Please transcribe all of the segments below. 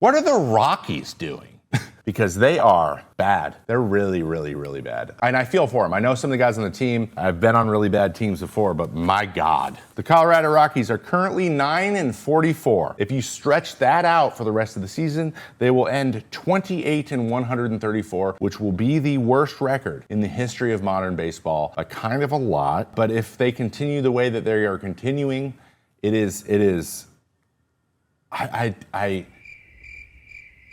What are the Rockies doing? Because they are bad. They're really, really, really bad. And I feel for them. I know some of the guys on the team. I've been on really bad teams before, but my God. The Colorado Rockies are currently 9-44. If you stretch that out for the rest of the season, they will end 28-134, which will be the worst record in the history of modern baseball. Kind of a lot, but if they continue the way that they are continuing, it is.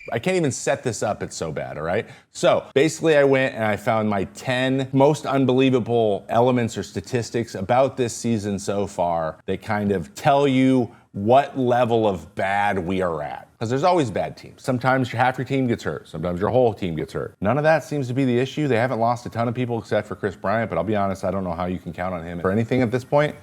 I can't even set this up, it's so bad, all right? So basically I went and I found my 10 most unbelievable elements or statistics about this season so far that kind of tell you what level of bad we are at. Because there's always bad teams. Sometimes half your team gets hurt. Sometimes your whole team gets hurt. None of that seems to be the issue. They haven't lost a ton of people except for Chris Bryant, but I'll be honest, I don't know how you can count on him for anything at this point.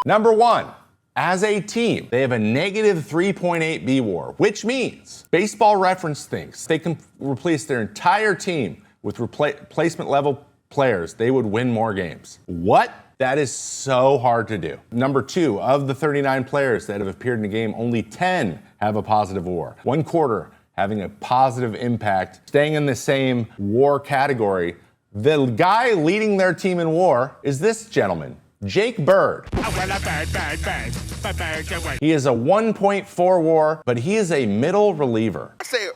Number one. As a team, they have a negative 3.8 B WAR, which means Baseball Reference thinks they can replace their entire team with replacement level players. They would win more games. What? That is so hard to do. Number two, of the 39 players that have appeared in the game, only 10 have a positive WAR. 1/4 having a positive impact. Staying in the same WAR category, the guy leading their team in WAR is this gentleman. Jake Bird. He is a 1.4 WAR, but he is a middle reliever. I said,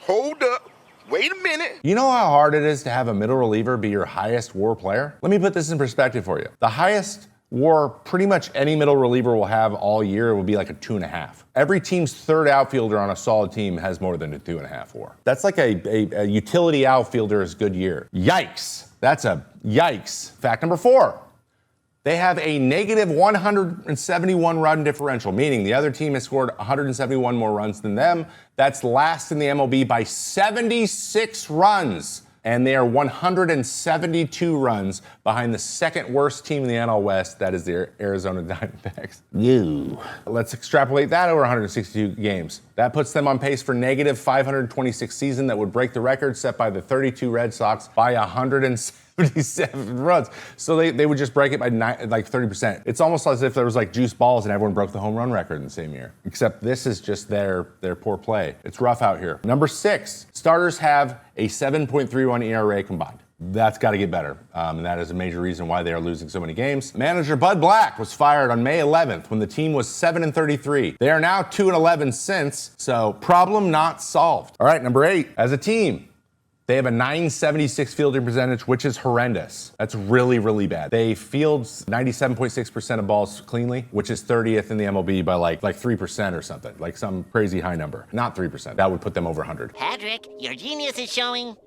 hold up, wait a minute. You know how hard it is to have a middle reliever be your highest WAR player? Let me put this in perspective for you. The highest WAR pretty much any middle reliever will have all year will be like a 2.5. Every team's third outfielder on a solid team has more than a 2.5 WAR. That's like a utility outfielder's good year. Yikes. That's a yikes. Fact number 4. They have a negative 171 run differential, meaning the other team has scored 171 more runs than them. That's last in the MLB by 76 runs. And they are 172 runs behind the second worst team in the NL West. That is the Arizona Diamondbacks. Ew. Let's extrapolate that over 162 games. That puts them on pace for negative 526 season that would break the record set by the 32 Red Sox by 177 runs. So they would just break it by 30%. It's almost as if there was like juice balls and everyone broke the home run record in the same year. Except this is just their poor play. It's rough out here. Number 6, starters have a 7.31 ERA combined. That's got to get better, and that is a major reason why they are losing so many games. Manager Bud Black was fired on May 11th when the team was 7-33. They are now 2-11 since, so problem not solved. All right, number 8, as a team, they have a 976 fielding percentage, which is horrendous. That's really, really bad. They field 97.6% of balls cleanly, which is 30th in the MLB by like 3% or something, like some crazy high number. Not 3%. That would put them over 100. Patrick, your genius is showing.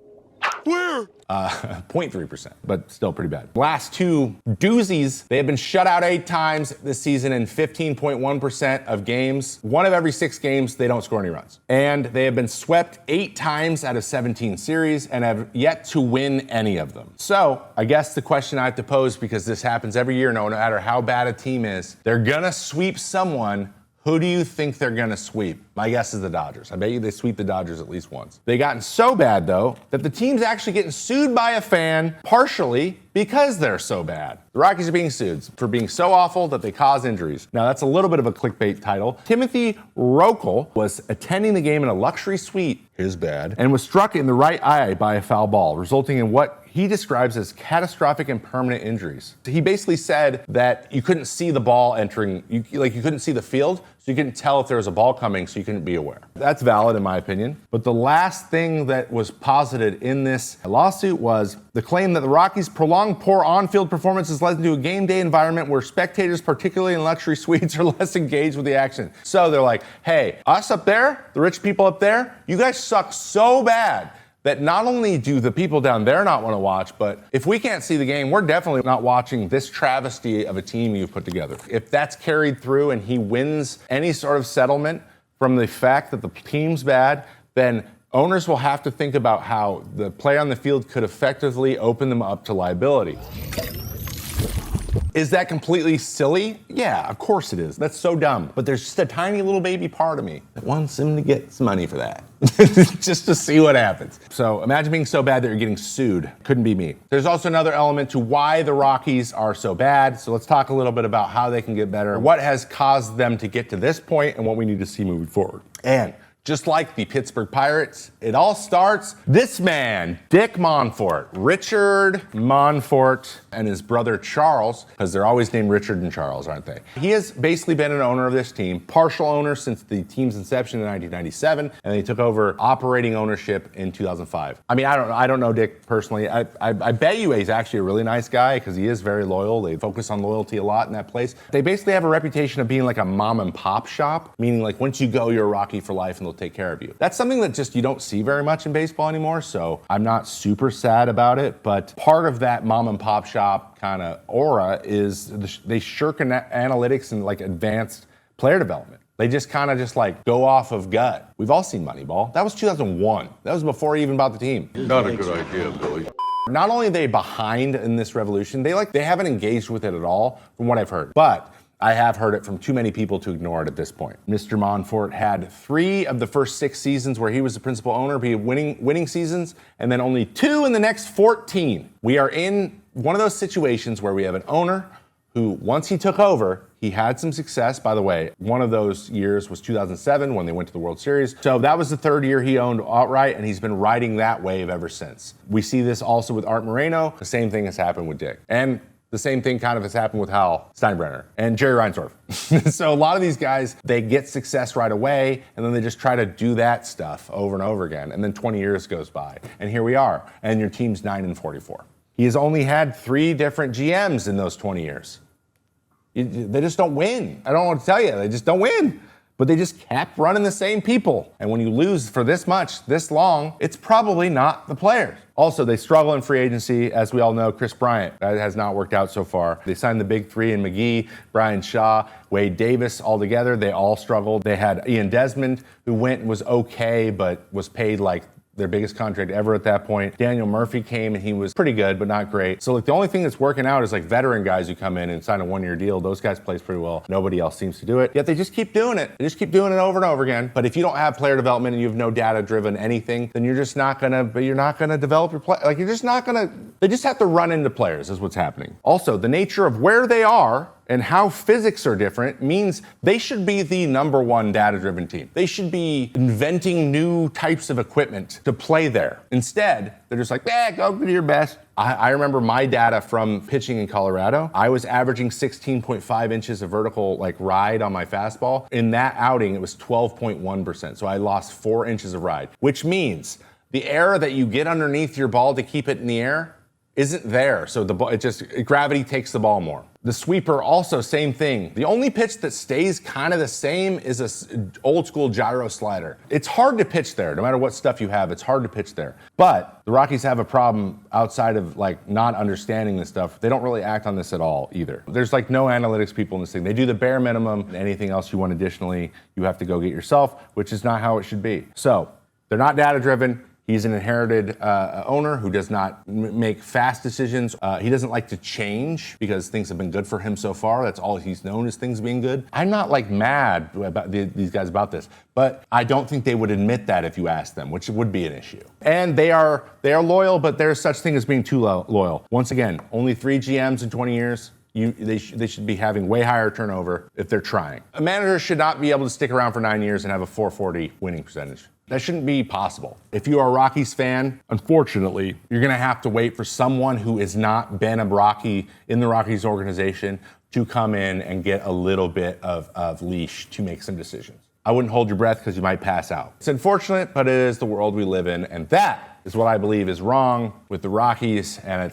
Where? 0.3%, but still pretty bad. Last 2 doozies, they have been shut out 8 times this season in 15.1% of games. 1 of every 6 games, they don't score any runs. And they have been swept 8 times out of 17 series and have yet to win any of them. So I guess the question I have to pose, because this happens every year, no matter how bad a team is, they're gonna sweep someone. Who do you think they're gonna sweep? My guess is the Dodgers. I bet you they sweep the Dodgers at least once. They gotten so bad, though, that the team's actually getting sued by a fan, partially because they're so bad. The Rockies are being sued for being so awful that they cause injuries. Now, that's a little bit of a clickbait title. Timothy Rokel was attending the game in a luxury suite, his bad, and was struck in the right eye by a foul ball, resulting in what he describes as catastrophic and permanent injuries. He basically said that you couldn't see the ball entering, you couldn't see the field, so you couldn't tell if there was a ball coming, so you couldn't be aware. That's valid in my opinion. But the last thing that was posited in this lawsuit was the claim that the Rockies' prolonged poor on-field performances led to a game day environment where spectators, particularly in luxury suites, are less engaged with the action. So they're like, hey, us up there, the rich people up there, you guys suck so bad that not only do the people down there not want to watch, but if we can't see the game, we're definitely not watching this travesty of a team you've put together. If that's carried through and he wins any sort of settlement from the fact that the team's bad, then owners will have to think about how the play on the field could effectively open them up to liability. Is that completely silly? Yeah, of course it is. That's so dumb. But there's just a tiny little baby part of me that wants him to get some money for that. Just to see what happens. So imagine being so bad that you're getting sued. Couldn't be me. There's also another element to why the Rockies are so bad. So let's talk a little bit about how they can get better, what has caused them to get to this point, and what we need to see moving forward. And just like the Pittsburgh Pirates, it all starts this man, Dick Monfort, Richard Monfort, and his brother Charles, because they're always named Richard and Charles, aren't they? He has basically been an owner of this team, partial owner since the team's inception in 1997, and they took over operating ownership in 2005. I mean, I don't know Dick personally. I bet you he's actually a really nice guy because he is very loyal. They focus on loyalty a lot in that place. They basically have a reputation of being like a mom and pop shop, meaning like once you go, you're a Rocky for life and they'll take care of you. That's something that just you don't see very much in baseball anymore, so I'm not super sad about it, but part of that mom and pop shop kind of aura is they shirk analytics and like advanced player development. They just kind of just like go off of gut. We've all seen Moneyball. That was 2001. That was before he even bought the team. Not a good idea, Billy. Not only are they behind in this revolution, they haven't engaged with it at all, from what I've heard. But I have heard it from too many people to ignore it at this point. Mr. Monfort had 3 of the first 6 seasons where he was the principal owner, be winning seasons, and then only 2 in the next 14. We are in one of those situations where we have an owner who, once he took over, he had some success. By the way, one of those years was 2007 when they went to the World Series. So that was the 3rd year he owned outright, and he's been riding that wave ever since. We see this also with Art Moreno. The same thing has happened with Dick. And the same thing kind of has happened with Hal Steinbrenner and Jerry Reinsdorf. So a lot of these guys, they get success right away, and then they just try to do that stuff over and over again. And then 20 years goes by, and here we are, and your team's 9-44. He has only had 3 different GMs in those 20 years. They just don't win. I don't know what to tell you. They just don't win. But they just kept running the same people. And when you lose for this much, this long, it's probably not the players. Also, they struggle in free agency. As we all know, Chris Bryant, that has not worked out so far. They signed the big 3 in McGee, Brian Shaw, Wade Davis all together. They all struggled. They had Ian Desmond, who went and was okay, but was paid like their biggest contract ever at that point. Daniel Murphy came and he was pretty good, but not great. So like the only thing that's working out is like veteran guys who come in and sign a 1-year deal. Those guys play pretty well. Nobody else seems to do it. Yet they just keep doing it. They just keep doing it over and over again. But if you don't have player development and you have no data-driven anything, then you're just not gonna develop your play. Like you're just not gonna, they just have to run into players is what's happening. Also, the nature of where they are and how physics are different means they should be the #1 data-driven team. They should be inventing new types of equipment to play there. Instead, they're just like, go do your best. I remember my data from pitching in Colorado. I was averaging 16.5 inches of vertical ride on my fastball. In that outing, it was 12.1%. So I lost 4 inches of ride, which means the air that you get underneath your ball to keep it in the air isn't there. So the ball, gravity takes the ball more. The sweeper also same thing. The only pitch that stays kind of the same is a old school gyro slider. It's hard to pitch there, no matter what stuff you have, it's hard to pitch there. But the Rockies have a problem outside of not understanding this stuff. They don't really act on this at all either. There's no analytics people in this thing. They do the bare minimum. Anything else you want additionally, you have to go get yourself, which is not how it should be. So they're not data driven. He's an inherited owner who does not make fast decisions. He doesn't like to change because things have been good for him so far. That's all he's known is things being good. I'm not mad about these guys about this, but I don't think they would admit that if you asked them, which would be an issue. And they are loyal, but there's such thing as being too loyal. Once again, only 3 GMs in 20 years. They should be having way higher turnover if they're trying. A manager should not be able to stick around for 9 years and have a .440 winning percentage. That shouldn't be possible. If you are a Rockies fan, unfortunately, you're gonna have to wait for someone who has not been a Rocky in the Rockies organization to come in and get a little bit of leash to make some decisions. I wouldn't hold your breath because you might pass out. It's unfortunate, but it is the world we live in, and that is what I believe is wrong with the Rockies, and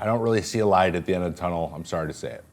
I don't really see a light at the end of the tunnel. I'm sorry to say it.